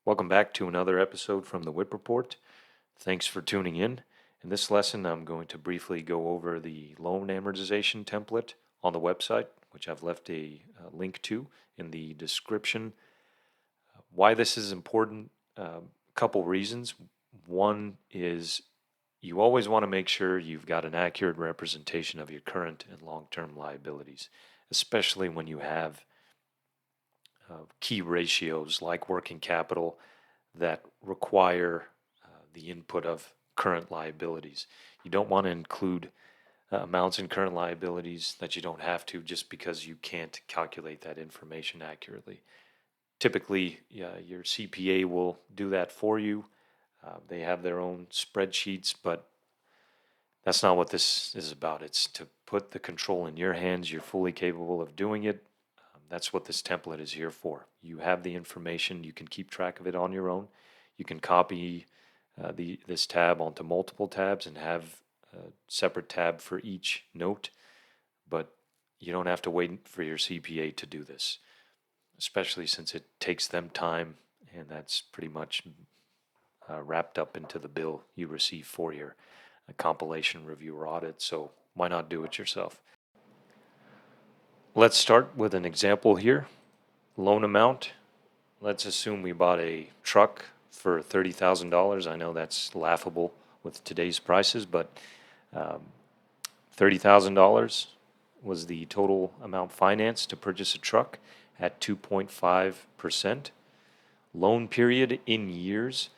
Welcome back to another episode from the Whip Report. Thanks for tuning in. In this lesson, I'm going to briefly go over the loan amortization template on the website, which I've left a link to in the description. Why this is important, a couple reasons. One is you always want to make sure you've got an accurate representation of your current and long-term liabilities, especially when you have key ratios like working capital that require the input of current liabilities. You don't want to include amounts in current liabilities that you don't have to just because you can't calculate that information accurately. Typically, your CPA will do that for you. They have their own spreadsheets, but that's not what this is about. It's to put the control in your hands. You're fully capable of doing it. That's what this template is here for. You have the information. You can keep track of it on your own. You can copy this tab onto multiple tabs and have a separate tab for each note, but you don't have to wait for your CPA to do this, especially since it takes them time, and that's pretty much wrapped up into the bill you receive for your compilation, review, or audit, so why not do it yourself? Let's start with an example here. Loan amount. Let's assume we bought a truck for $30,000. I know that's laughable with today's prices, but $30,000 was the total amount financed to purchase a truck at 2.5%. Loan period in years,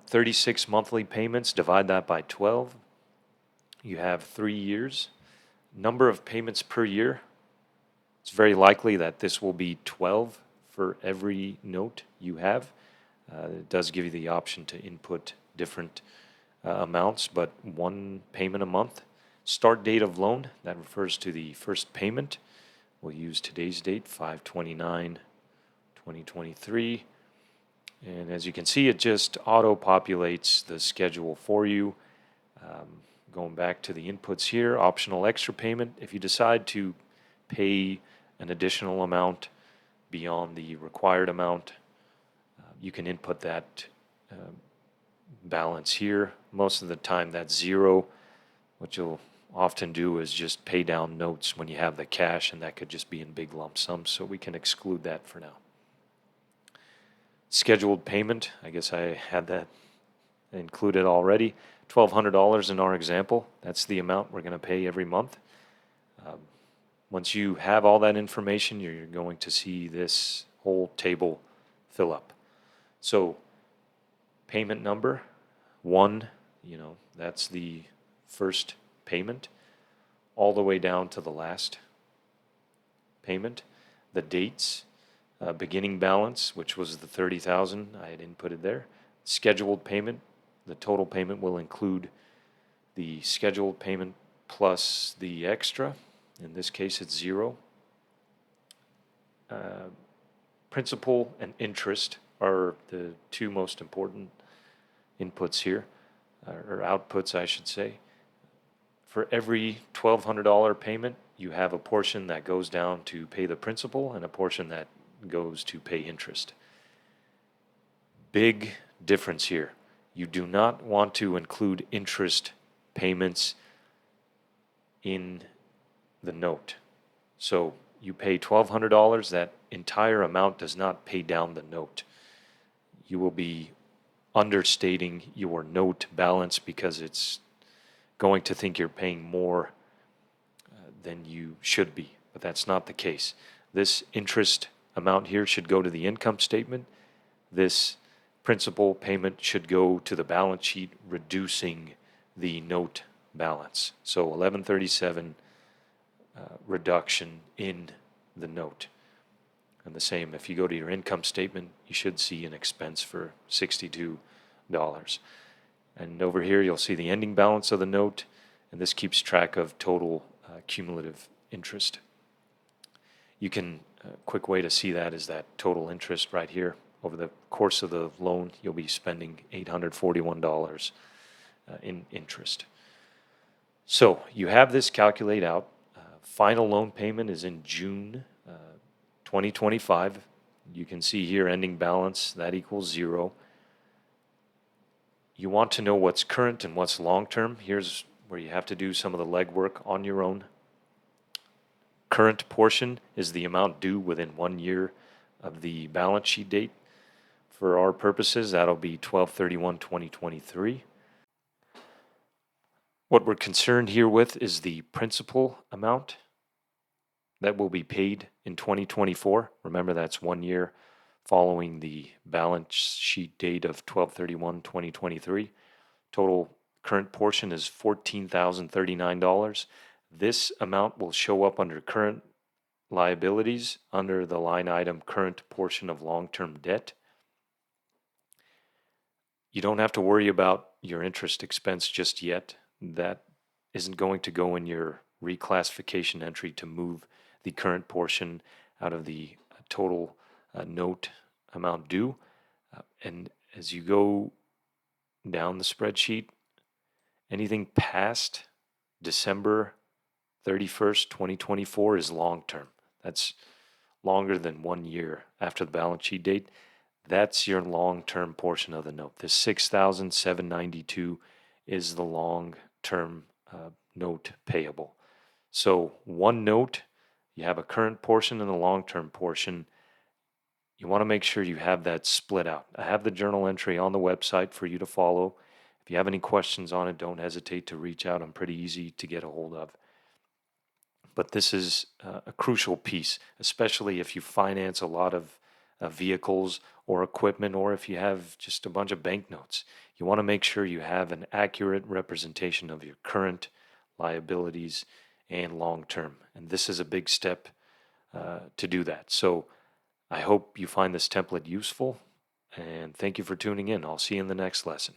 36 monthly payments, divide that by 12. You have 3 years. Number of payments per year, it's very likely that this will be 12 for every note you have. It does give you the option to input different amounts, but one payment a month. Start date of loan, that refers to the first payment. We'll use today's date, 5/29/2023. And as you can see, it just auto-populates the schedule for you. Going back to the inputs here, optional extra payment. If you decide to pay an additional amount beyond the required amount, you can input that balance here. Most of the time that's zero. What you'll often do is just pay down notes when you have the cash, and that could just be in big lump sums, so we can exclude that for now. Scheduled payment, I guess I had that included already. $1,200 in our example. That's the amount we're going to pay every month. Once you have all that information, you're going to see this whole table fill up. So payment number 1, that's the first payment, all the way down to the last payment. The dates, beginning balance, which was the $30,000 I had inputted there. Scheduled payment, the total payment will include the scheduled payment plus the extra. In this case, it's 0. Principal and interest are the two most important inputs here, or outputs, I should say. For every $1,200 payment, you have a portion that goes down to pay the principal and a portion that goes to pay interest. Big difference here. You do not want to include interest payments in the note. So you pay $1,200, that entire amount does not pay down the note. You will be understating your note balance because it's going to think you're paying more than you should be, but that's not the case. This interest amount here should go to the income statement. This principal payment should go to the balance sheet, reducing the note balance. So 1137 reduction in the note. And the same, if you go to your income statement, you should see an expense for $62. And over here, you'll see the ending balance of the note, and this keeps track of total cumulative interest. You can, a quick way to see that is that total interest right here. Over the course of the loan, you'll be spending $841 in interest. So you have this calculate out. Final loan payment is in June 2025. You can see here ending balance, that equals 0. You want to know what's current and what's long-term. Here's where you have to do some of the legwork on your own. Current portion is the amount due within 1 year of the balance sheet date. For our purposes, that'll be 12/31/2023. What we're concerned here with is the principal amount that will be paid in 2024. Remember, that's 1 year following the balance sheet date of 12/31/2023. Total current portion is $14,039. This amount will show up under current liabilities under the line item current portion of long-term debt. You don't have to worry about your interest expense just yet. That isn't going to go in your reclassification entry to move the current portion out of the total note amount due. And as you go down the spreadsheet, anything past December 31st, 2024 is long-term. That's longer than 1 year after the balance sheet date. That's your long-term portion of the note. This $6,792 is the long-term note payable. So one note, you have a current portion and a long-term portion. You want to make sure you have that split out. I have the journal entry on the website for you to follow. If you have any questions on it, don't hesitate to reach out. I'm pretty easy to get a hold of. But this is a crucial piece, especially if you finance a lot of vehicles or equipment, or if you have just a bunch of banknotes. You want to make sure you have an accurate representation of your current liabilities and long term. And this is a big step to do that. So I hope you find this template useful, and thank you for tuning in. I'll see you in the next lesson.